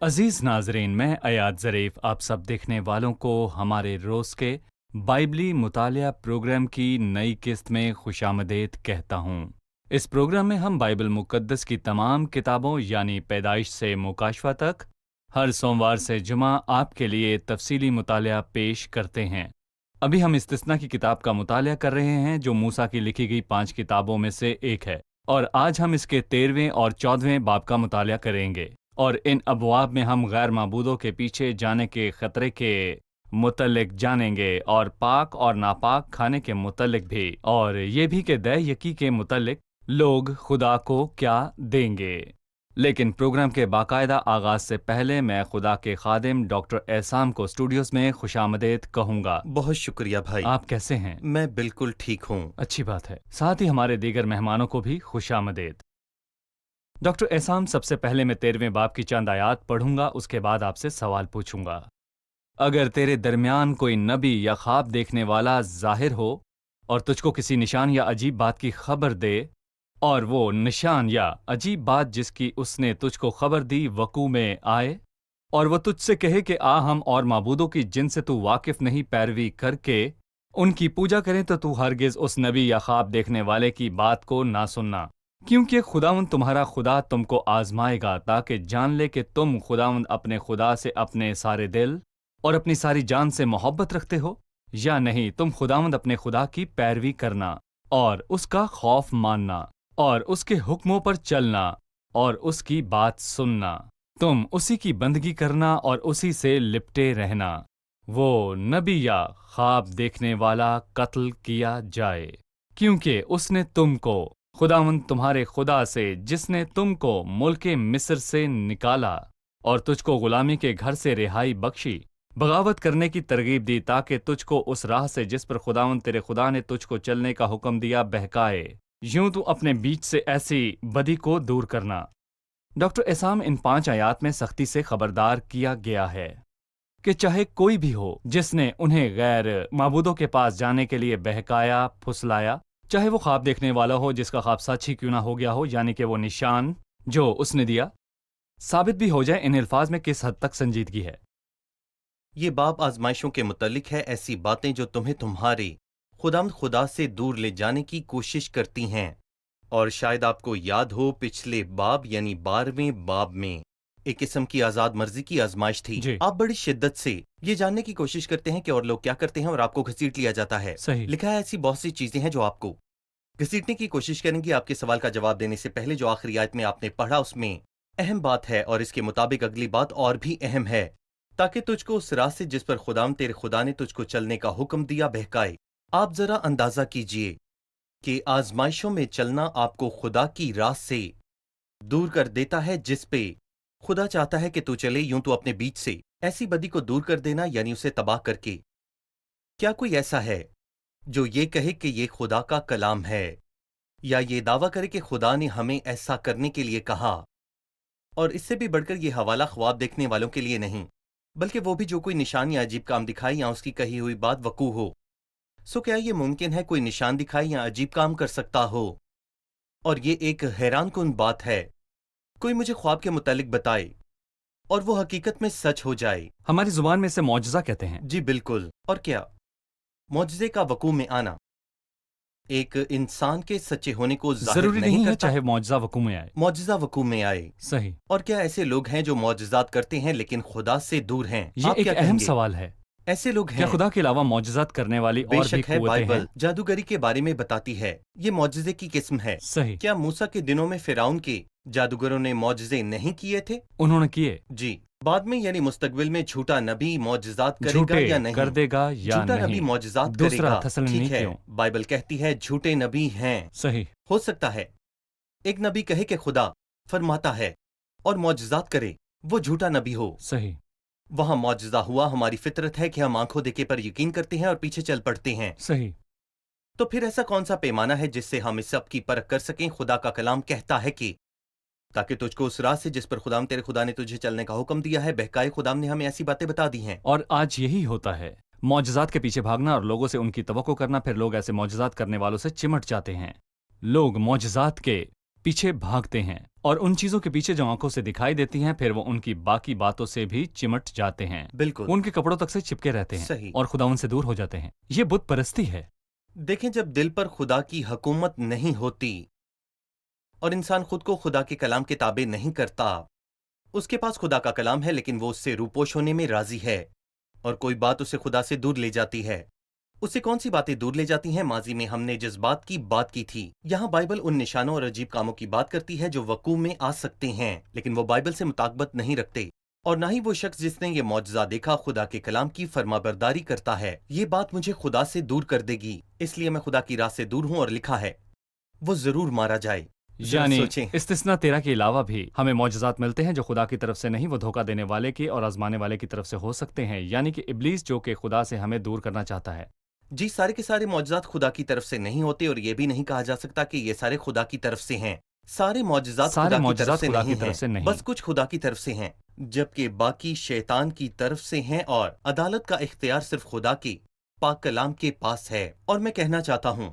अजीज नाजरीन, मैं अयाद ज़रीफ आप सब देखने वालों को हमारे रोज़ के बाइबली मुतालिया प्रोग्राम की नई किस्त में खुशामदीद कहता हूँ। इस प्रोग्राम में हम बाइबल मुक़द्दस की तमाम किताबों यानी पैदाइश से मुकाशवा तक हर सोमवार से जुमा आपके लिए तफसीली मुतालिया पेश करते हैं। अभी हम इस्तिस्ना की किताब का मुतालिया कर रहे हैं जो मूसा की लिखी गई 5 किताबों में से एक है, और आज हम इसके 13वें और 14वें बाब का मुतालिया करेंगे। और इन अबवाब में हम गैर माबूदों के पीछे जाने के ख़तरे के मुतल्लिक जानेंगे, और पाक और नापाक खाने के मुतल्लिक भी, और ये भी कि दै यकी के मुतल्लिक लोग खुदा को क्या देंगे। लेकिन प्रोग्राम के बाकायदा आगाज से पहले मैं खुदा के खादिम डॉक्टर एहसान को स्टूडियोज में खुशामदीद कहूँगा। बहुत शुक्रिया भाई। आप कैसे हैं? मैं बिल्कुल ठीक हूँ। अच्छी बात है। साथ ही हमारे दीगर मेहमानों को भी खुशामदीद। डॉक्टर एहसान, सबसे पहले मैं 13वें बाब की चंद आयात पढ़ूंगा, उसके बाद आपसे सवाल पूछूंगा। अगर तेरे दरमियान कोई नबी या ख्वाब देखने वाला जाहिर हो और तुझको किसी निशान या अजीब बात की खबर दे, और वो निशान या अजीब बात जिसकी उसने तुझको खबर दी वकू में आए, और वो तुझसे कहे कि आ हम और माबूदों की जिनसे तू वाकिफ नहीं पैरवी करके उनकी पूजा करें, तो तू हरगिज उस नबी या ख्वाब देखने वाले की बात को ना सुनना, क्योंकि खुदावंद तुम्हारा खुदा तुमको आजमाएगा ताकि जान ले कि तुम खुदावंद अपने खुदा से अपने सारे दिल और अपनी सारी जान से मोहब्बत रखते हो या नहीं। तुम खुदावंद अपने खुदा की पैरवी करना और उसका खौफ मानना और उसके हुक्मों पर चलना और उसकी बात सुनना। तुम उसी की बंदगी करना और उसी से लिपटे रहना। वो नबी या ख्वाब देखने वाला कत्ल किया जाए, क्योंकि उसने तुमको खुदावंद तुम्हारे खुदा से, जिसने तुमको मुल्के मिस्र से निकाला और तुझको गुलामी के घर से रिहाई बख्शी, बगावत करने की तरगीब दी, ताकि तुझको उस राह से जिस पर खुदावंद तेरे खुदा ने तुझको चलने का हुक्म दिया बहकाए। यूं तू अपने बीच से ऐसी बदी को दूर करना। डॉक्टर एहसान, इन 5 आयात में सख्ती से खबरदार किया गया है कि चाहे कोई भी हो जिसने उन्हें गैर माबूदों के पास जाने के लिए बहकाया, फुसलाया, चाहे वो ख्वाब देखने वाला हो जिसका ख्वाब सच ही क्यों ना हो गया हो, यानी कि वो निशान जो उसने दिया साबित भी हो जाए, इन अल्फाज में किस हद तक संजीदगी है। ये बाब आजमाइशों के मुतल्लिक है, ऐसी बातें जो तुम्हें तुम्हारे खुदा से दूर ले जाने की कोशिश करती हैं। और शायद आपको याद हो, पिछले बाब यानी 12वें बाब में एक किस्म की आजाद मर्जी की आजमाइश थी। आप बड़ी शिद्दत से ये जानने की कोशिश करते हैं कि और लोग क्या करते हैं, और आपको घसीट लिया जाता है। सही लिखा है ऐसी बहुत सी चीजें हैं जो आपको घसीटने की कोशिश करेंगी। आपके सवाल का जवाब देने से पहले जो आखिरी आयत में आपने पढ़ा उसमें अहम बात है, और इसके मुताबिक अगली बात और भी अहम है, ताकि तुझको उस राह से जिस पर खुदाम तेरे खुदा ने तुझको चलने का हुक्म दिया बहकाए। आप जरा अंदाजा कीजिए कि आजमाइशों में चलना आपको खुदा की राह से दूर कर देता है जिस पे खुदा चाहता है कि तू चले। यूं तो अपने बीच से ऐसी बदी को दूर कर देना, यानी उसे तबाह करके। क्या कोई ऐसा है जो ये कहे कि ये खुदा का कलाम है, या ये दावा करे कि खुदा ने हमें ऐसा करने के लिए कहा? और इससे भी बढ़कर ये हवाला ख्वाब देखने वालों के लिए नहीं, बल्कि वो भी जो कोई निशान या अजीब काम दिखाए या उसकी कही हुई बात वकू हो। सो क्या ये मुमकिन है कोई निशान दिखाए या अजीब काम कर सकता हो? और ये एक हैरान कुन बात है, कोई मुझे ख्वाब के मुतालिक बताए और वो हकीकत में सच हो जाए। हमारी जुबान में इसे मौजज़ा कहते हैं। जी बिल्कुल। और क्या मौजज़े का वकू में आना एक इंसान के सच्चे होने को जरूरी नहीं है चाहे मौजज़ा वकू में आए। मौजज़ा वकू में आए। सही। और क्या ऐसे लोग हैं जो मौजज़ात करते हैं लेकिन खुदा से दूर हैं? ये एक अहम सवाल है। ऐसे लोग हैं। क्या खुदा के अलावा मौजज़ात करने वाली और भी बेशक है, कुव्वतें बाइबल हैं? जादूगरी के बारे में बताती है। ये मौजज़े की किस्म है। सही। क्या मूसा के दिनों में फिरौन के जादूगरों ने मौजज़े नहीं किए थे? उन्होंने किए। जी। बाद में यानी मुस्तकबिल में झूठा नबी मौजज़ात करेगा या नहीं? कर देगा या झूठा नहीं? नबी मौजज़ात दूसरा करेगा। ठीक है, थस्सलुनीकियों। बाइबल कहती है झूठे नबी हैं। सही। हो सकता है एक नबी कहे कि खुदा फरमाता है और मौजज़ात करे, वो झूठा नबी हो। सही। वहां मौजज़ा हुआ। हमारी फितरत है कि हम आंखों देखे पर यकीन करते हैं और पीछे चल पड़ते हैं। सही। तो फिर ऐसा कौन सा पैमाना है जिससे हम इस सब की परख कर सकें? खुदा का कलाम कहता है कि ताकि तुझको उस राह से जिस पर खुदाम तेरे खुदा ने तुझे चलने का हुक्म दिया है बहकाए। खुदाम ने हमें ऐसी बातें बता दी हैं। और आज यही होता है, मौजज़ात के पीछे भागना और लोगों से उनकी तवक्को करना। फिर लोग ऐसे मौजज़ात करने वालों से चिमट जाते हैं। लोग मौजज़ात के पीछे भागते हैं और उन चीजों के पीछे जो आंखों से दिखाई देती हैं, फिर वो उनकी बाकी बातों से भी चिमट जाते हैं। बिल्कुल वो उनके कपड़ों तक से चिपके रहते हैं सही। और खुदावन से दूर हो जाते हैं। ये बुत परस्ती है। देखें, जब दिल पर खुदा की हुकूमत नहीं होती और इंसान खुद को खुदा के कलाम के ताबे नहीं करता, उसके पास खुदा का कलाम है लेकिन वो उससे रूपोश होने में राजी है, और कोई बात उसे खुदा से दूर ले जाती है। उससे कौन सी बातें दूर ले जाती हैं? माजी में हमने जिस बात की बात की थी, यहाँ बाइबल उन निशानों और अजीब कामों की बात करती है जो वकूअ में आ सकते हैं, लेकिन वो बाइबल से मुताबिकत नहीं रखते, और ना ही वो शख्स जिसने ये मौजज़ा देखा खुदा के कलाम की फरमाबरदारी करता है। ये बात मुझे खुदा से दूर कर देगी, इसलिए मैं खुदा की राह से दूर हूँ, और लिखा है वो जरूर मारा जाए। जरा यानी सोचें। इस्तिस्ना 13 के अलावा भी हमें मौजज़ात मिलते हैं जो खुदा की तरफ से नहीं, वो धोखा देने वाले की और आजमाने वाले की तरफ से हो सकते हैं, यानी कि इब्लीस जो कि खुदा से हमें दूर करना चाहता है। जी, सारे के सारे मौजज़ात खुदा की तरफ से नहीं होते, और ये भी नहीं कहा जा सकता कि ये सारे खुदा की तरफ से हैं। सारे मौजज़ात सारे खुदा की मौजज़ात तरफ से खुदा नहीं की तरफ हैं, से नहीं। बस कुछ खुदा की तरफ से हैं, जबकि बाकी शैतान की तरफ से हैं, और अदालत का इख्तियार सिर्फ खुदा के पाक कलाम के पास है। और मैं कहना चाहता हूँ,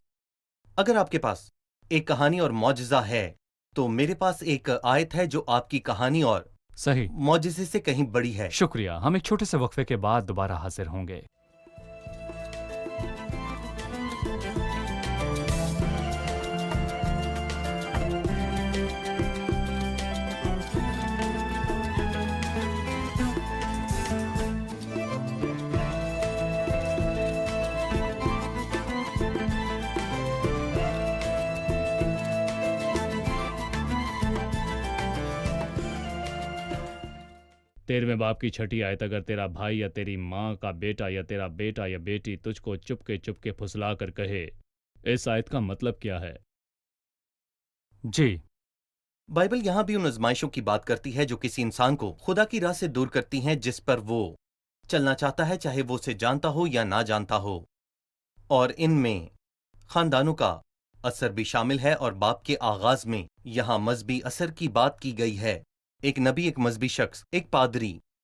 अगर आपके पास एक कहानी और मौजज़ा है, तो मेरे पास एक आयत है जो आपकी कहानी और सही। मौजज़े से कहीं बड़ी है। शुक्रिया। हम एक छोटे से वक्फे के बाद दोबारा हाजिर होंगे। तेरहवें बाप की छठी आयत, अगर तेरा भाई या तेरी माँ का बेटा या तेरा बेटा या बेटी तुझको चुपके चुपके फुसला कर कहे, इस आयत का मतलब क्या है? जी, बाइबल यहाँ भी उन आजमाइशों की बात करती है जो किसी इंसान को खुदा की राह से दूर करती हैं, जिस पर वो चलना चाहता है, चाहे वो उसे जानता हो या ना जानता हो। और इनमें खानदानों का असर भी शामिल है, और बाप के आगाज में यहाँ मजहबी असर की बात की गई है। एक नबी, एक मजहबी शख्स, एक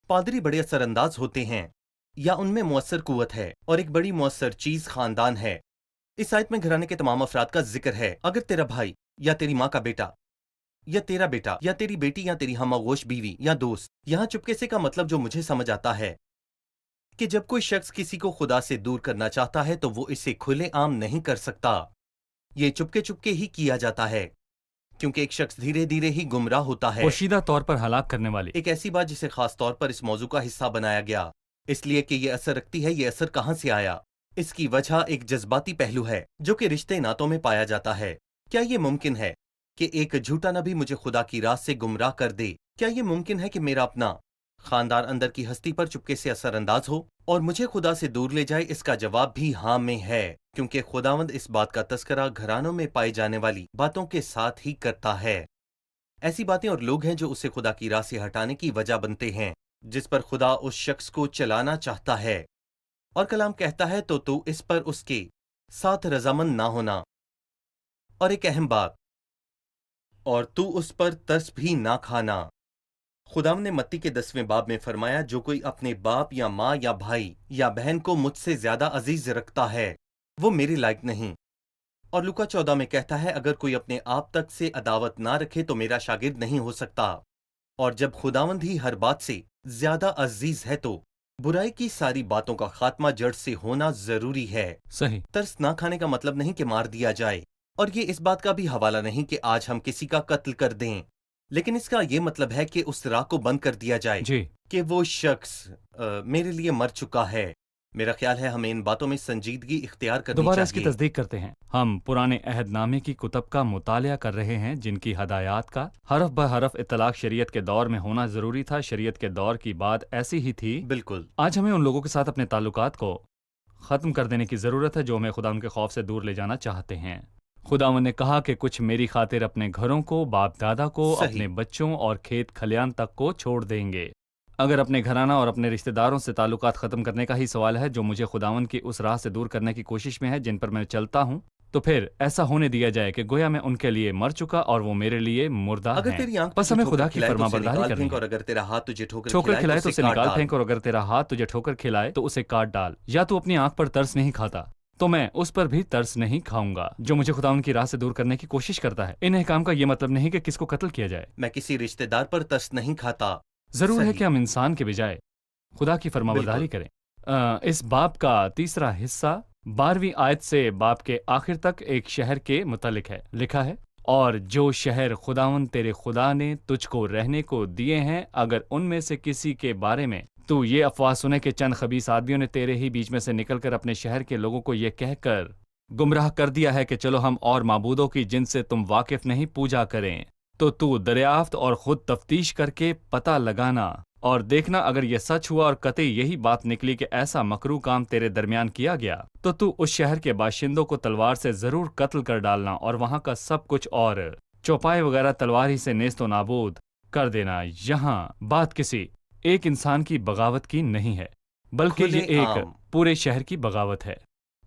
पादरी बड़े असरअंदाज होते हैं, या उनमें मुअस्सर कुव्वत है, और एक बड़ी मुअस्सर चीज खानदान है। इस आयत में घराने के तमाम अफराद का जिक्र है। अगर तेरा भाई या तेरी माँ का बेटा या तेरा बेटा या तेरी बेटी या तेरी हमआगोश बीवी या दोस्त, यहाँ चुपके से का मतलब जो मुझे समझ आता है कि जब कोई शख्स किसी को खुदा से दूर करना चाहता है तो वो इसे खुले आम नहीं कर सकता। ये चुपके चुपके ही किया जाता है, क्योंकि एक शख्स धीरे धीरे ही गुमराह होता है। पोशीदा तौर पर हलाक करने वाली एक ऐसी बात जिसे खास तौर पर इस मौजू का हिस्सा बनाया गया, इसलिए कि ये असर रखती है। ये असर कहाँ से आया? इसकी वजह एक जज्बाती पहलू है जो कि रिश्ते नातों में पाया जाता है। क्या ये मुमकिन है कि एक झूठा नबी मुझे खुदा की राह से गुमराह कर दे? क्या ये मुमकिन है कि मेरा अपना खानदान अंदर की हस्ती पर चुपके से असरअंदाज हो और मुझे खुदा से दूर ले जाए? इसका जवाब भी हाँ में है, क्योंकि खुदावंद इस बात का तस्करा घरानों में पाई जाने वाली बातों के साथ ही करता है। ऐसी बातें और लोग हैं जो उसे खुदा की राह से हटाने की वजह बनते हैं, जिस पर खुदा उस शख्स को चलाना चाहता है। और कलाम कहता है तो तू इस पर उसके साथ रजामंद ना होना। और एक अहम बात, और तू उस पर तरस भी ना खाना। खुदाम ने मत्ती के 10वें बाब में फरमाया, जो कोई अपने बाप या माँ या भाई या बहन को मुझसे ज्यादा अजीज रखता है वो मेरे लायक नहीं। और लूका 14 में कहता है, अगर कोई अपने आप तक से अदावत ना रखे तो मेरा शागिर्द नहीं हो सकता। और जब खुदावंद ही हर बात से ज्यादा अजीज है तो बुराई की सारी बातों का खात्मा जड़ से होना जरूरी है। सही। तरस ना खाने का मतलब नहीं कि मार दिया जाए, और ये इस बात का भी हवाला नहीं कि आज हम किसी का कत्ल कर दें, लेकिन इसका ये मतलब है कि उस राह को बंद कर दिया जाए जी, कि वो शख्स मेरे लिए मर चुका है। मेरा ख्याल है हमें इन बातों में संजीदगी इख्तियार करनी दोबारा इसकी चाहिए। तस्दीक करते हैं। हम पुराने अहदनामे की कुतब का मुतालिया कर रहे हैं, जिनकी हदायत का हरफ ब हरफ इतलाक शरीयत के दौर में होना जरूरी था। शरीयत के दौर की बात ऐसी ही थी। बिल्कुल। आज हमें उन लोगों के साथ अपने ताल्लुकात को ख़त्म कर देने की ज़रूरत है जो हमें खुदा के खौफ से दूर ले जाना चाहते हैं। खुदावन ने कहा कि कुछ मेरी खातिर अपने घरों को, बाप दादा को, सही। अपने बच्चों और खेत खलियान तक को छोड़ देंगे। अगर अपने घराना और अपने रिश्तेदारों से ताल्लुकात ख़त्म करने का ही सवाल है जो मुझे खुदावन की उस राह से दूर करने की कोशिश में है जिन पर मैं चलता हूँ, तो फिर ऐसा होने दिया जाए कि गोया मैं उनके लिए मर चुका और वो मेरे लिए मुर्दा अगर हैं। तेरी आंख बस तुझे हमें ठोकर खुदा की खिलाए तो उसे फरमाबरदारी निकाल करनी फेंक, है। और अगर तेरा हाथ तुझे ठोकर ठोकर खिलाए तो उसे काट निकाल डाल। फेंक, और अगर तेरा हाथ तुझे ठोकर खिलाए तो उसे काट डाल। या तू अपनी आंख पर तरस नहीं खाता تو میں اس پر بھی ترس نہیں کھاؤں گا جو مجھے خداوند کی راہ سے دور کرنے کی کوشش کرتا ہے۔ ان احکام کا یہ مطلب نہیں کہ کس کو قتل کیا جائے۔ میں کسی رشتہ دار پر ترس نہیں کھاتا۔ ضرور ہے صحیح، کہ ہم انسان کے بجائے خدا کی فرمانبرداری بالکل، کریں۔ اس باب کا تیسرا حصہ 12ویں آیت سے باب کے آخر تک ایک شہر کے متعلق ہے۔ لکھا ہے، اور جو شہر خداوند تیرے خدا نے تجھ کو رہنے کو دیے ہیں، اگر ان میں سے کسی کے بارے میں تو یہ افواہ سنے کہ چند خبیث آدمیوں نے تیرے ہی بیچ میں سے نکل کر اپنے شہر کے لوگوں کو یہ کہہ کر گمراہ کر دیا ہے کہ چلو ہم اور معبودوں کی جن سے تم واقف نہیں پوجا کریں، تو دریافت اور خود تفتیش کر کے پتہ لگانا اور دیکھنا، اگر یہ سچ ہوا اور قطعی یہی بات نکلی کہ ایسا مکروہ کام تیرے درمیان کیا گیا، تو اس شہر کے باشندوں کو تلوار سے ضرور قتل کر ڈالنا اور وہاں کا سب کچھ اور چوپائے وغیرہ تلوار ہی سے نیست و نابود کر دینا۔ یہاں بات کسی ایک انسان کی بغاوت کی نہیں ہے، بلکہ یہ کھلے ایک عام، پورے شہر کی بغاوت ہے۔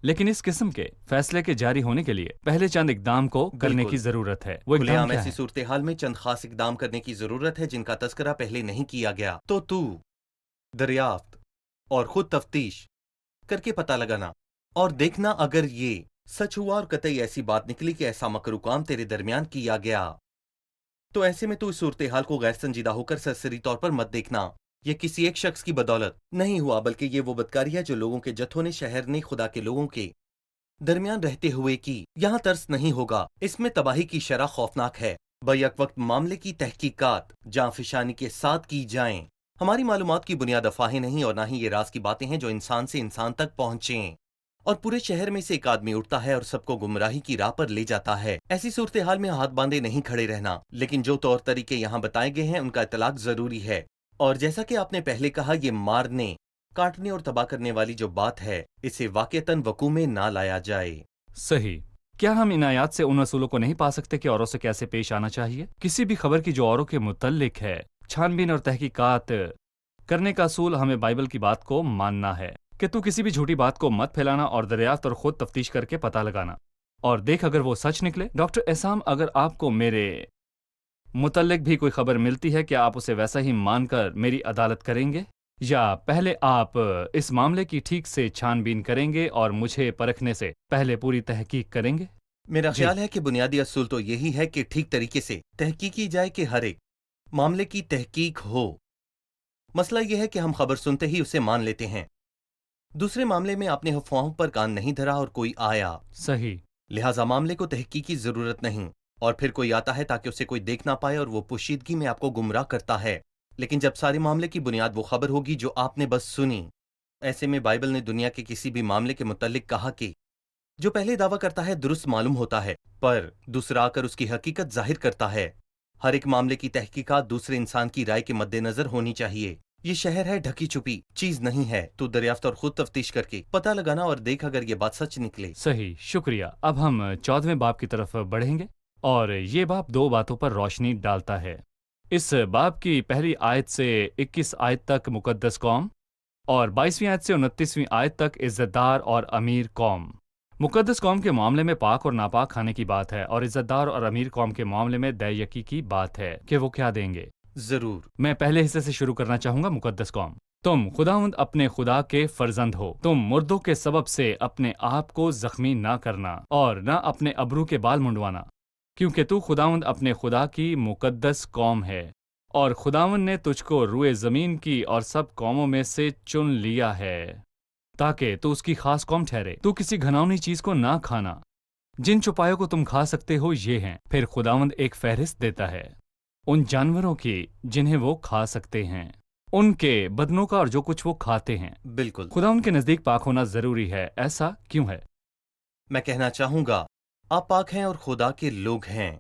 لیکن اس قسم کے فیصلے کے جاری ہونے کے لیے پہلے چند اقدام کو کرنے بالکل، کی ضرورت ہے۔ وہ کھلے اقدام عام کیا ایسی ہے؟ صورتحال میں چند خاص اقدام کرنے کی ضرورت ہے جن کا تذکرہ پہلے نہیں کیا گیا۔ تو دریافت اور خود تفتیش کر کے پتہ لگانا اور دیکھنا، اگر یہ سچ ہوا اور قطعی ایسی بات نکلی کہ ایسا مکروہ کام تیرے درمیان کیا گیا، تو ایسے میں تو اس صورتحال کو غیر سنجیدہ ہو کر سرسری طور پر مت دیکھنا۔ یہ کسی ایک شخص کی بدولت نہیں ہوا، بلکہ یہ وہ بدکاری ہے جو لوگوں کے جتھوں نے شہر نے خدا کے لوگوں کے درمیان رہتے ہوئے کی۔ یہاں ترس نہیں ہوگا، اس میں تباہی کی شرح خوفناک ہے۔ بیک وقت معاملے کی تحقیقات جاں فشانی کے ساتھ کی جائیں۔ ہماری معلومات کی بنیاد افواہیں نہیں اور نہ ہی یہ راز کی باتیں ہیں جو انسان سے انسان تک پہنچیں، اور پورے شہر میں سے ایک آدمی اٹھتا ہے اور سب کو گمراہی کی راہ پر لے جاتا ہے۔ ایسی صورتحال میں ہاتھ باندھے نہیں کھڑے رہنا، لیکن جو طور طریقے یہاں بتائے گئے ہیں ان کا اطلاق ضروری ہے۔ اور جیسا کہ آپ نے پہلے کہا، یہ مارنے، کاٹنے اور تباہ کرنے والی جو بات ہے، اسے واقعتاً وقوع میں نہ لایا جائے۔ صحیح۔ کیا ہم ان آیات سے ان اصولوں کو نہیں پا سکتے کہ اوروں سے کیسے پیش آنا چاہیے؟ کسی بھی خبر کی جو اوروں کے متعلق ہے، چھان بین اور تحقیقات کرنے کا اصول ہمیں بائبل کی بات کو ماننا ہے کہ تو کسی بھی جھوٹی بات کو مت پھیلانا اور دریافت اور خود تفتیش کر کے پتہ لگانا اور دیکھ اگر وہ سچ نکلے۔ ڈاکٹر احسام، اگر آپ کو میرے متعلق بھی کوئی خبر ملتی ہے، کیا آپ اسے ویسا ہی مان کر میری عدالت کریں گے، یا پہلے آپ اس معاملے کی ٹھیک سے چھان بین کریں گے اور مجھے پرکھنے سے پہلے پوری تحقیق کریں گے؟ میرا جی، خیال ہے کہ بنیادی اصول تو یہی ہے کہ ٹھیک طریقے سے تحقیق کی جائے کہ ہر ایک معاملے کی تحقیق ہو۔ مسئلہ یہ ہے کہ ہم خبر سنتے ہی اسے مان لیتے ہیں۔ دوسرے معاملے میں آپ نے افواہوں پر کان نہیں دھرا اور کوئی آیا، صحیح۔ لہٰذا معاملے کو تحقیق کی ضرورت نہیں، اور پھر کوئی آتا ہے تاکہ اسے کوئی دیکھ نہ پائے اور وہ پوشیدگی میں آپ کو گمراہ کرتا ہے۔ لیکن جب سارے معاملے کی بنیاد وہ خبر ہوگی جو آپ نے بس سنی، ایسے میں بائبل نے دنیا کے کسی بھی معاملے کے متعلق کہا کہ جو پہلے دعویٰ کرتا ہے درست معلوم ہوتا ہے، پر دوسرا آ کر اس کی حقیقت ظاہر کرتا ہے۔ ہر ایک معاملے کی تحقیقات دوسرے انسان کی رائے کے مد نظر ہونی چاہیے۔ یہ شہر ہے ڈھکی چھپی چیز نہیں ہے، تو دریافت اور خود تفتیش کر کے پتہ لگانا اور دیکھ اگر یہ بات سچ نکلے۔ صحیح، شکریہ۔ اب ہم 14ویں باب کی طرف بڑھیں گے، اور یہ باب دو باتوں پر روشنی ڈالتا ہے۔ اس باب کی پہلی آیت سے 21 آیت تک مقدس قوم، اور 22ویں آیت سے 29ویں آیت تک عزت دار اور امیر قوم۔ مقدس قوم کے معاملے میں پاک اور ناپاک کھانے کی بات ہے، اور عزت دار اور امیر قوم کے معاملے میں دے یکی کی بات ہے کہ وہ کیا دیں گے۔ ضرور، میں پہلے حصے سے شروع کرنا چاہوں گا۔ مقدس قوم، تم خداوند اپنے خدا کے فرزند ہو، تم مردوں کے سبب سے اپنے آپ کو زخمی نہ کرنا اور نہ اپنے ابرو کے بال منڈوانا، کیونکہ تو خداوند اپنے خدا کی مقدس قوم ہے، اور خداوند نے تجھ کو روئے زمین کی اور سب قوموں میں سے چن لیا ہے تاکہ تو اس کی خاص قوم ٹھہرے۔ تو کسی گھناؤنی چیز کو نہ کھانا۔ جن چوپایوں کو تم کھا سکتے ہو یہ ہیں۔ پھر خداوند ایک فہرست دیتا ہے ان جانوروں کی جنہیں وہ کھا سکتے ہیں، ان کے بدنوں کا اور جو کچھ وہ کھاتے ہیں۔ بالکل۔ خداوند کے نزدیک پاک ہونا ضروری ہے۔ ایسا کیوں ہے؟ میں کہنا چاہوں گا، آپ پاک ہیں اور خدا کے لوگ ہیں،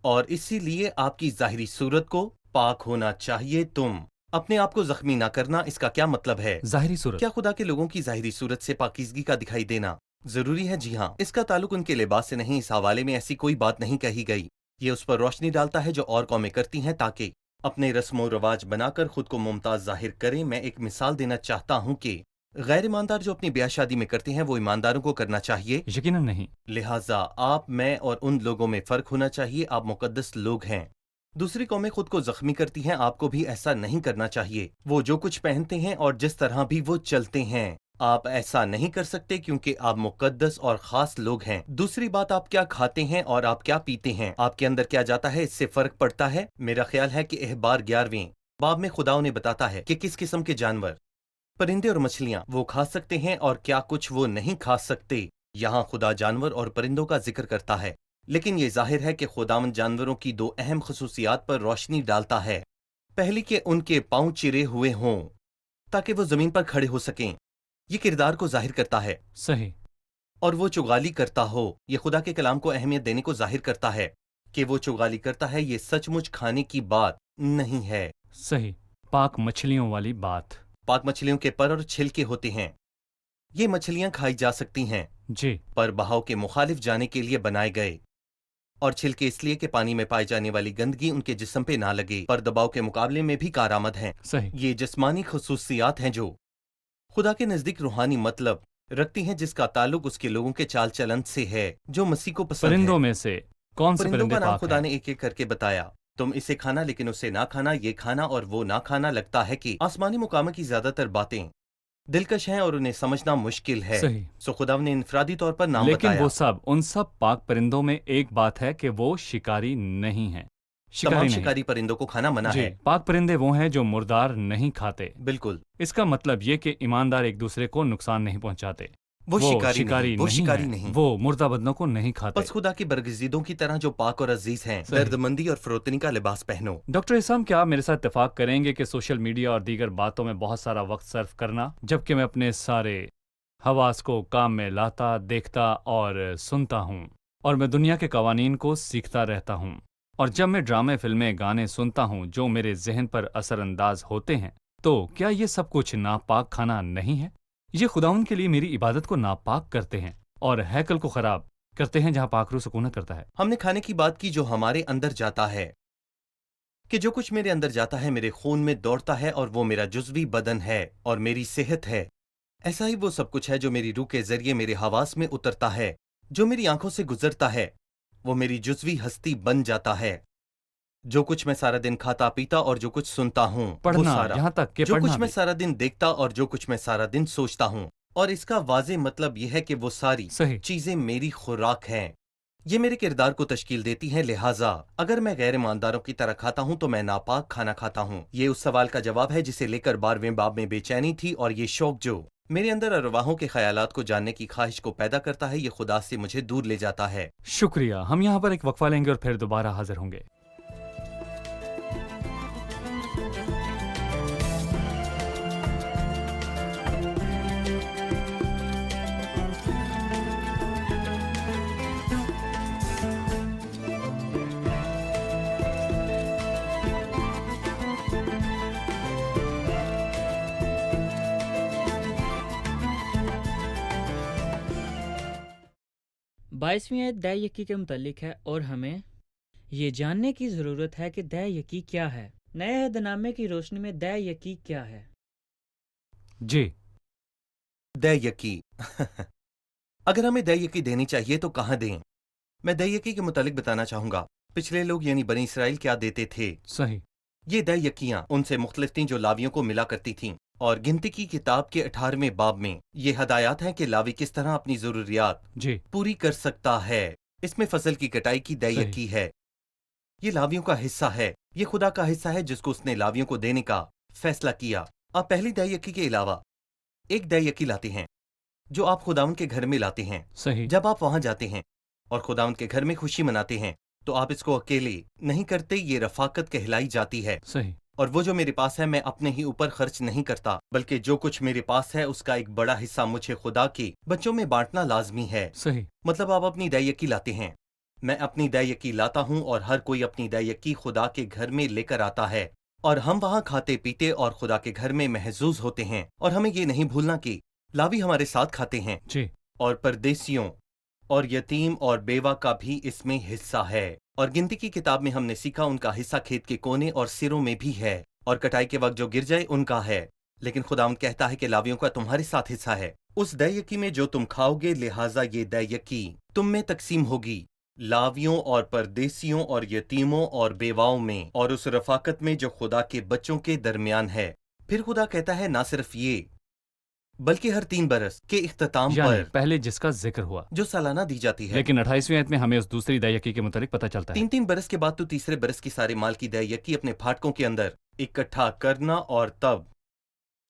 اور اسی لیے آپ کی ظاہری صورت کو پاک ہونا چاہیے۔ تم اپنے آپ کو زخمی نہ کرنا، اس کا کیا مطلب ہے؟ ظاہری صورت؟ کیا خدا کے لوگوں کی ظاہری صورت سے پاکیزگی کا دکھائی دینا ضروری ہے؟ جی ہاں، اس کا تعلق ان کے لباس سے نہیں۔ اس حوالے میں ایسی کوئی بات نہیں کہی گئی۔ یہ اس پر روشنی ڈالتا ہے جو اور قومیں کرتی ہیں تاکہ اپنے رسم و رواج بنا کر خود کو ممتاز ظاہر کریں۔ میں ایک مثال دینا چاہتا ہوں کہ غیر ایماندار جو اپنی بیاہ شادی میں کرتے ہیں وہ ایمانداروں کو کرنا چاہیے، یقیناً نہیں۔ لہٰذا آپ، میں اور ان لوگوں میں فرق ہونا چاہیے۔ آپ مقدس لوگ ہیں۔ دوسری قومیں خود کو زخمی کرتی ہیں، آپ کو بھی ایسا نہیں کرنا چاہیے۔ وہ جو کچھ پہنتے ہیں اور جس طرح بھی وہ چلتے ہیں، آپ ایسا نہیں کر سکتے کیونکہ آپ مقدس اور خاص لوگ ہیں۔ دوسری بات، آپ کیا کھاتے ہیں اور آپ کیا پیتے ہیں، آپ کے اندر کیا جاتا ہے، اس سے فرق پڑتا ہے۔ میرا خیال ہے کہ احبار 11ویں باب میں خدا انہیں بتاتا ہے کہ کس قسم کے جانور، پرندے اور مچھلیاں وہ کھا سکتے ہیں اور کیا کچھ وہ نہیں کھا سکتے۔ یہاں خدا جانور اور پرندوں کا ذکر کرتا ہے، لیکن یہ ظاہر ہے کہ خداوند جانوروں کی دو اہم خصوصیات پر روشنی ڈالتا ہے۔ پہلی کہ ان کے پاؤں چرے ہوئے ہوں تاکہ وہ زمین پر کھڑے ہو سکیں، یہ کردار کو ظاہر کرتا ہے۔ صحیح، اور وہ چغالی کرتا ہو، یہ خدا کے کلام کو اہمیت دینے کو ظاہر کرتا ہے کہ وہ چغالی کرتا ہے۔ یہ سچ مچ کھانے کی بات نہیں ہے۔ صحیح، پاک مچھلیوں والی بات۔ پاک مچھلیوں کے پر اور چھلکے ہوتے ہیں، یہ مچھلیاں کھائی جا سکتی ہیں، جی، پر بہاؤ کے مخالف جانے کے لیے بنائے گئے، اور چھلکے اس لیے کہ پانی میں پائی جانے والی گندگی ان کے جسم پہ نہ لگے، پر دباؤ کے مقابلے میں بھی کارآمد ہیں۔ صحیح، یہ جسمانی خصوصیات ہیں جو خدا کے نزدیک روحانی مطلب رکھتی ہیں، جس کا تعلق اس کے لوگوں کے چال چلن سے ہے جو مسیح کو پسند ہے۔ پرندوں میں سے کون سے پرندوں پرندے کا نام پاک خدا ہیں؟ نے ایک ایک کر کے بتایا، تم اسے کھانا لیکن اسے نہ کھانا، یہ کھانا اور وہ نہ کھانا۔ لگتا ہے کہ آسمانی مقامات کی زیادہ تر باتیں دلکش ہیں اور انہیں سمجھنا مشکل ہے، صحیح، سو خدا نے انفرادی طور پر نام لیکن بتایا۔ وہ ان سب پاک پرندوں میں ایک بات ہے کہ وہ شکاری نہیں ہیں، تمام شکاری نہیں۔ شکاری پرندوں کو کھانا منع جی، ہے۔ پاک پرندے وہ ہیں جو مردار نہیں کھاتے۔ بالکل، اس کا مطلب یہ کہ ایماندار ایک دوسرے کو نقصان نہیں پہنچاتے۔ وہ شکاری نہیں شکاری ہیں، نہیں۔ وہ مردہ بدنوں کو نہیں کھاتے۔ پس خدا کے برگزیدوں کی طرح جو پاک اور عزیز ہیں، صحیح۔ دردمندی اور فروتنی کا لباس پہنو۔ ڈاکٹر اسام، کیا آپ میرے ساتھ اتفاق کریں گے کہ سوشل میڈیا اور دیگر باتوں میں بہت سارا وقت صرف کرنا، جبکہ میں اپنے سارے حواس کو کام میں لاتا، دیکھتا اور سنتا ہوں، اور میں دنیا کے قوانین کو سیکھتا رہتا ہوں، اور جب میں ڈرامے، فلمیں، گانے سنتا ہوں جو میرے ذہن پر اثر انداز ہوتے ہیں، تو کیا یہ سب کچھ ناپاک کھانا نہیں ہے؟ یہ خداوند کے لیے میری عبادت کو ناپاک کرتے ہیں اور ہیکل کو خراب کرتے ہیں جہاں پاک روح سکونت کرتا ہے۔ ہم نے کھانے کی بات کی جو ہمارے اندر جاتا ہے، کہ جو کچھ میرے اندر جاتا ہے میرے خون میں دوڑتا ہے، اور وہ میرا جزوی بدن ہے اور میری صحت ہے۔ ایسا ہی وہ سب کچھ ہے جو میری روح کے ذریعے میرے حواس میں اترتا ہے، جو میری آنکھوں سے گزرتا ہے، وہ میری جزوی ہستی بن جاتا ہے۔ جو کچھ میں سارا دن کھاتا پیتا اور جو کچھ سنتا ہوں، وہ پڑھنا، سارا، یہاں تک کہ جو پڑھنا کچھ میں بھی۔ سارا دن دیکھتا اور جو کچھ میں سارا دن سوچتا ہوں، اور اس کا واضح مطلب یہ ہے کہ وہ ساری صحیح، چیزیں میری خوراک ہیں، یہ میرے کردار کو تشکیل دیتی ہیں۔ لہٰذا اگر میں غیر ایمانداروں کی طرح کھاتا ہوں تو میں ناپاک کھانا کھاتا ہوں۔ یہ اس سوال کا جواب ہے جسے لے کر 12ویں باب میں بے چینی تھی، اور یہ شوق جو میرے اندر ارواحوں کے خیالات کو جاننے کی خواہش کو پیدا کرتا ہے، یہ خدا سے مجھے دور لے جاتا ہے۔ شکریہ۔ ہم یہاں پر ایک وقفہ لیں گے اور پھر دوبارہ حاضر ہوں گے۔ بائیسویں آیت دے یکی کے متعلق ہے، اور ہمیں یہ جاننے کی ضرورت ہے کہ دے یکی کیا ہے۔ نئے عہد نامے کی روشنی میں دے یکی کیا ہے؟ جی، دے یکی اگر ہمیں دے یکی دینی چاہیے تو کہاں دیں؟ میں دے یکی کے متعلق بتانا چاہوں گا۔ پچھلے لوگ یعنی بنی اسرائیل کیا دیتے تھے؟ صحیح، یہ دے یکیاں ان سے مختلف تھیں جو لاویوں کو ملا کرتی تھیں، اور گنتی کی کتاب کے 18ویں باب میں یہ ہدایات ہیں کہ لاوی کس طرح اپنی ضروریات جی، پوری کر سکتا ہے۔ اس میں فصل کی کٹائی کی دے صحیح، یکی ہے، یہ لاویوں کا حصہ ہے، یہ خدا کا حصہ ہے جس کو اس نے لاویوں کو دینے کا فیصلہ کیا۔ آپ پہلی دے یکی کے علاوہ ایک دے یکی لاتے ہیں جو آپ خداوند کے گھر میں لاتے ہیں۔ صحیح، جب آپ وہاں جاتے ہیں اور خداوند کے گھر میں خوشی مناتے ہیں تو آپ اس کو اکیلے نہیں کرتے، یہ رفاقت کہلائی جاتی ہے۔ صحیح، اور وہ جو میرے پاس ہے میں اپنے ہی اوپر خرچ نہیں کرتا، بلکہ جو کچھ میرے پاس ہے اس کا ایک بڑا حصہ مجھے خدا کے بچوں میں بانٹنا لازمی ہے۔ صحیح، مطلب آپ اپنی دے یکی لاتے ہیں، میں اپنی دے یکی لاتا ہوں، اور ہر کوئی اپنی دے یکی خدا کے گھر میں لے کر آتا ہے، اور ہم وہاں کھاتے پیتے اور خدا کے گھر میں محظوظ ہوتے ہیں۔ اور ہمیں یہ نہیں بھولنا کہ لاوی ہمارے ساتھ کھاتے ہیں، جی، اور پردیسیوں اور یتیم اور بیوہ کا بھی اس میں حصہ ہے۔ اور گنتی کی کتاب میں ہم نے سیکھا ان کا حصہ کھیت کے کونے اور سروں میں بھی ہے، اور کٹائی کے وقت جو گر جائے ان کا ہے، لیکن خداوند کہتا ہے کہ لاویوں کا تمہارے ساتھ حصہ ہے اس دے یکی میں جو تم کھاؤ گے، لہٰذا یہ دے یکی تم میں تقسیم ہوگی، لاویوں اور پردیسیوں اور یتیموں اور بیواؤں میں، اور اس رفاقت میں جو خدا کے بچوں کے درمیان ہے۔ پھر خدا کہتا ہے نہ صرف یہ बल्कि हर 3 बरस के इख्तिताम यानी पर पहले जिसका जिक्र हुआ, जो सालाना दी जाती है। लेकिन 28वीं आयत में हमें उस दूसरी दयकी के मुतालिक पता चलता है। 3 बरस के बाद तो तीसरे बरस की सारे माल की दयकी अपने फाटकों के अंदर इकट्ठा करना, और तब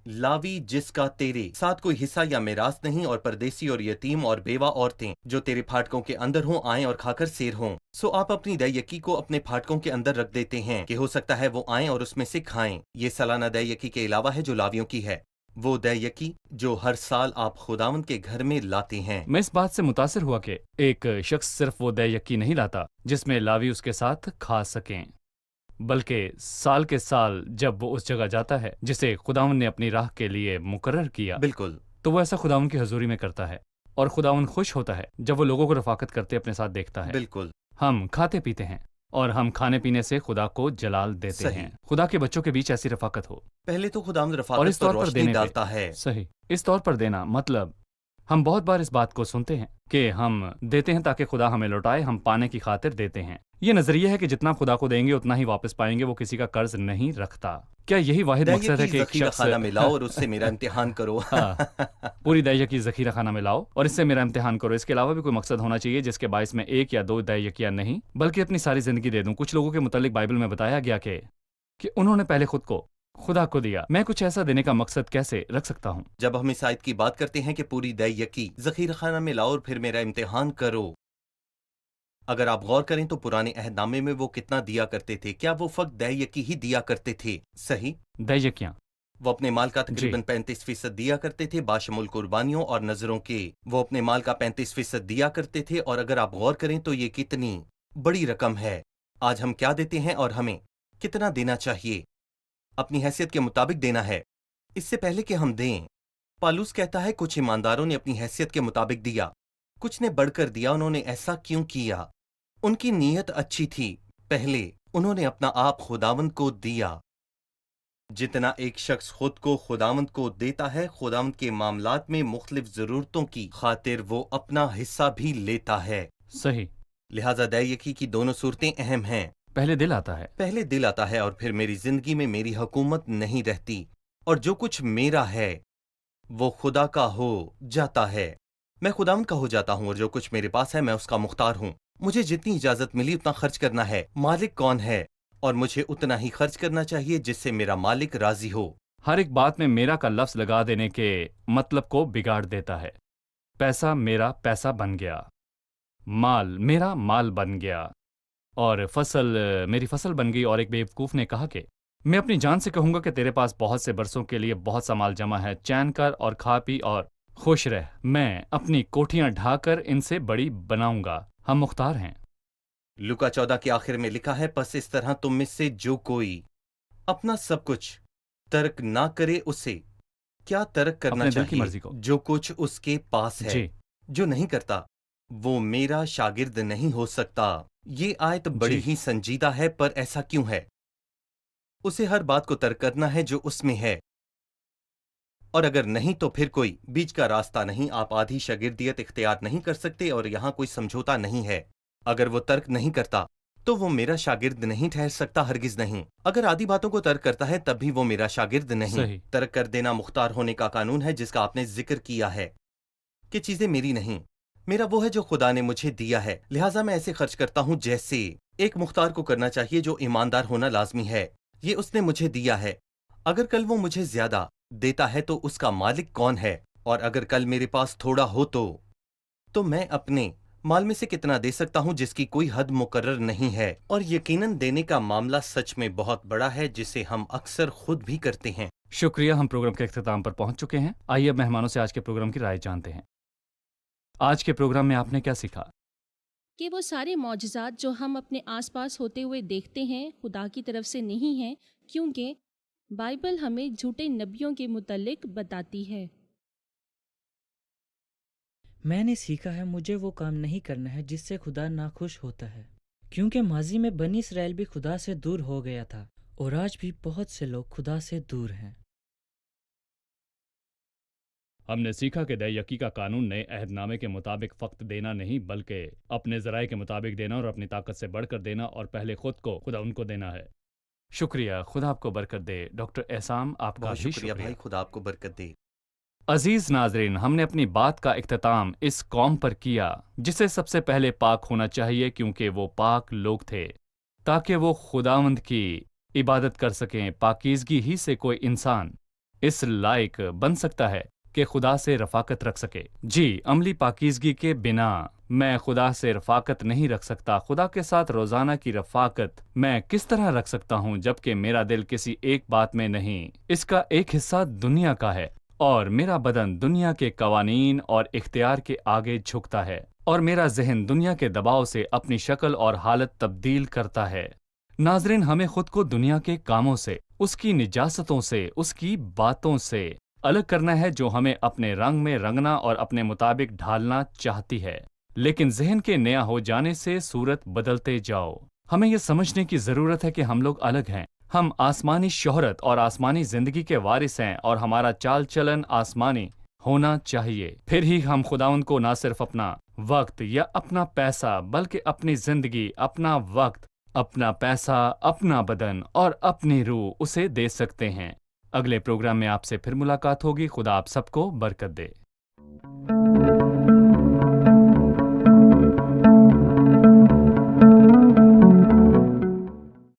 लावी जिसका तेरे साथ कोई हिस्सा या मिरास नहीं, और परदेसी और यतीम और बेवा औरतें जो तेरे फाटकों के अंदर हों आएं और खाकर सेर हों। सो आप अपनी दयकी को अपने फाटकों के अंदर रख देते हैं कि हो सकता है वो आएं और उसमें से खाएं। ये सालाना दयकी के अलावा है जो लावियों की है, वो दयकी जो हर साल आप खुदावंद के घर में लाते हैं। मैं इस बात से मुतासिर हुआ कि एक शख्स सिर्फ वो दयकी नहीं लाता जिसमें लावी उसके साथ खा सकें, बल्कि साल के साल जब वो उस जगह जाता है जिसे खुदावन ने अपनी राह के लिए मुकर्रर किया, बिल्कुल, तो वो ऐसा खुदावन की हजूरी में करता है, और खुदावन खुश होता है जब वो लोगों को रफाकत करते अपने साथ देखता है। बिल्कुल हम खाते पीते हैं और हम खाने पीने से खुदा को जलाल देते सही। हैं। खुदा के बच्चों के बीच ऐसी रफाकत हो, पहले तो खुदावंद और रफाकत इस पर तौर पर रोशनी देने पे डालता है। सही, इस तौर पर देना मतलब हम बहुत बार इस बात को सुनते हैं कि हम देते हैं ताकि खुदा हमें लौटाए, हम पाने की खातिर देते हैं। ये नजरिया है कि जितना खुदा को देंगे उतना ही वापस पाएंगे, वो किसी का कर्ज नहीं रखता। क्या यही वाहिद मकसद है कि एक ज़ख़ीरा शख्स खाना में लाओ और उससे मेरा इम्तिहान करो। हाँ, पूरी दयकी ज़ख़ीरा खाना में लाओ और इससे मेरा इम्तिहान करो। इसके अलावा भी कोई मकसद होना चाहिए जिसके बायस में 1 या 2 दयकियां नहीं बल्कि अपनी सारी जिंदगी दे दूं। कुछ लोगों के मुतालिक बाइबल में बताया गया कि उन्होंने पहले खुद को खुदा को दिया। मैं कुछ ऐसा देने का मकसद कैसे रख सकता हूँ? जब हम इस आयत की बात करते हैं कि पूरी दयकी ज़ख़ीरा खाना में लाओ और फिर मेरा इम्तिहान करो, अगर आप गौर करें तो पुराने अहदनामे में वो कितना दिया करते थे? क्या वो फक्त दयकी ही दिया करते थे? सही, दयकियां वो अपने माल का तकरीबन 35% दिया करते थे, बाशमुल कुर्बानियों और नजरों के। वो अपने माल का 35% दिया करते थे, और अगर आप गौर करें तो ये कितनी बड़ी रकम है। आज हम क्या देते हैं और हमें कितना देना चाहिए? अपनी हैसियत के मुताबिक देना है। इससे पहले कि हम दें, पालूस कहता है कुछ ईमानदारों ने अपनी हैसियत के मुताबिक दिया, कुछ ने बढ़कर दिया। उन्होंने ऐसा क्यों किया? उनकी नीयत अच्छी थी। पहले उन्होंने अपना आप खुदावंद को दिया। जितना एक शख्स खुद को खुदावंद को देता है, खुदावंद के मामलात में मुख्तलिफ जरूरतों की खातिर वो अपना हिस्सा भी लेता है। सही। लिहाजा दयकी की दोनों सूरतें अहम हैं। पहले दिल आता है, पहले दिल आता है, और फिर मेरी जिंदगी में मेरी हुकूमत नहीं रहती, और जो कुछ मेरा है वो खुदा का हो जाता है। मैं खुदावंद का हो जाता हूँ, और जो कुछ मेरे पास है मैं उसका मुख्तार हूँ। मुझे जितनी इजाजत मिली उतना खर्च करना है। मालिक कौन है? और मुझे उतना ही खर्च करना चाहिए जिससे मेरा मालिक राजी हो। हर एक बात में मेरा का लफ्ज लगा देने के मतलब को बिगाड़ देता है। पैसा मेरा पैसा बन गया, माल मेरा माल बन गया, और फसल मेरी फसल बन गई। और एक बेवकूफ ने कहा कि मैं अपनी जान से कहूंगा कि तेरे पास बहुत से बरसों के लिए बहुत सा माल जमा है, चैन कर और खा पी और खुश रह। मैं अपनी कोठियां ढाकर इनसे बड़ी बनाऊंगा। हम मुख्तार हैं। लुका 14 के आखिर में लिखा है, बस इस तरह तुम में से जो कोई अपना सब कुछ तर्क ना करे, उसे क्या तर्क करना अपने दिल की चाहिए? मर्जी को। जो कुछ उसके पास है। जी, जो नहीं करता वो मेरा शागिर्द नहीं हो सकता। ये आयत बड़ी जी। ही संजीदा है, पर ऐसा क्यों है? उसे हर बात को तर्क करना है जो उसमें है, और अगर नहीं तो फिर कोई बीच का रास्ता नहीं। आप आधी शागिर्दियत इख्तियार नहीं कर सकते, और यहाँ कोई समझौता नहीं है। अगर वो तर्क नहीं करता तो वो मेरा शागिर्द नहीं ठहर सकता, हरगिज नहीं। अगर आधी बातों को तर्क करता है तब भी वो मेरा शागिर्द नहीं। सही। तर्क कर देना मुख्तार होने का कानून है, जिसका आपने जिक्र किया है कि चीजें मेरी नहीं, मेरा वो है जो खुदा ने मुझे दिया है। लिहाजा मैं ऐसे खर्च करता हूँ जैसे एक मुख्तार को करना चाहिए, जो ईमानदार होना लाजमी है। ये उसने मुझे दिया है। अगर कल वो मुझे ज्यादा देता है तो उसका मालिक कौन है? और अगर कल मेरे पास थोड़ा हो तो मैं अपने माल में से कितना दे सकता हूं जिसकी कोई हद मुकर्रर नहीं है। और यकीनन देने का मामला सच में बहुत बड़ा है, जिसे हम अक्सर खुद भी करते हैं। शुक्रिया। हम प्रोग्राम के इख्तिताम पर पहुंच चुके हैं। आइए अब मेहमानों से आज के प्रोग्राम की राय जानते हैं। आज के प्रोग्राम में आपने क्या सीखा? कि वो सारे मौजज़ात जो हम अपने आसपास होते हुए देखते हैं खुदा की तरफ से नहीं हैं, क्योंकि बाइबल हमें झूठे नबियों के मुतल्लिक बताती है। मैंने सीखा है मुझे वो काम नहीं करना है जिससे खुदा नाखुश होता है, क्योंकि माजी में बनी इसराइल भी खुदा से दूर हो गया था, और आज भी बहुत से लोग खुदा से दूर हैं। हमने सीखा कि दयकी का कानून नए अहदनामे के मुताबिक फ़क्त देना नहीं, बल्कि अपने ज़राए के मुताबिक देना और अपनी ताकत से बढ़कर देना, और पहले खुद को खुदा उनको देना है। शुक्रिया। खुदा आपको बरकत दे। डॉक्टर एहसान, आपका बहुत भी शुक्रिया भाई, शुक्रिया। खुदा आपको बरकत दे। अजीज नाजरीन, हमने अपनी बात का इख्तिताम इस कौम पर किया जिसे सबसे पहले पाक होना चाहिए, क्योंकि वो पाक लोग थे, ताकि वो खुदावंद की इबादत कर सकें। पाकीज़गी ही से कोई इंसान इस लायक बन सकता है कि खुदा से रफाकत रख सके। जी, अमली पाकीज़गी के बिना मैं खुदा से रफाकत नहीं रख सकता। खुदा के साथ रोज़ाना की रफाकत मैं किस तरह रख सकता हूँ जबकि मेरा दिल किसी एक बात में नहीं। इसका एक हिस्सा दुनिया का है और मेरा बदन दुनिया के कवानीन और इख्तियार के आगे झुकता है, और मेरा जहन दुनिया के दबाव से अपनी शक्ल और हालत तब्दील करता है। नाजरीन, हमें खुद को दुनिया के कामों से, उसकी निजासतों से, उसकी बातों से अलग करना है जो हमें अपने रंग में रंगना और अपने मुताबिक ढालना चाहती है। लेकिन जहन के नया हो जाने से सूरत बदलते जाओ। हमें यह समझने की ज़रूरत है कि हम लोग अलग हैं। हम आसमानी शोहरत और आसमानी जिंदगी के वारिस हैं और हमारा चाल चलन आसमानी होना चाहिए। फिर ही हम खुदावंद को ना सिर्फ अपना वक्त या अपना पैसा, बल्कि अपनी जिंदगी, अपना वक्त, अपना पैसा, अपना बदन और अपनी रूह उसे दे सकते हैं। अगले प्रोग्राम में आपसे फिर मुलाकात होगी। खुदा आप सबको बरकत दे।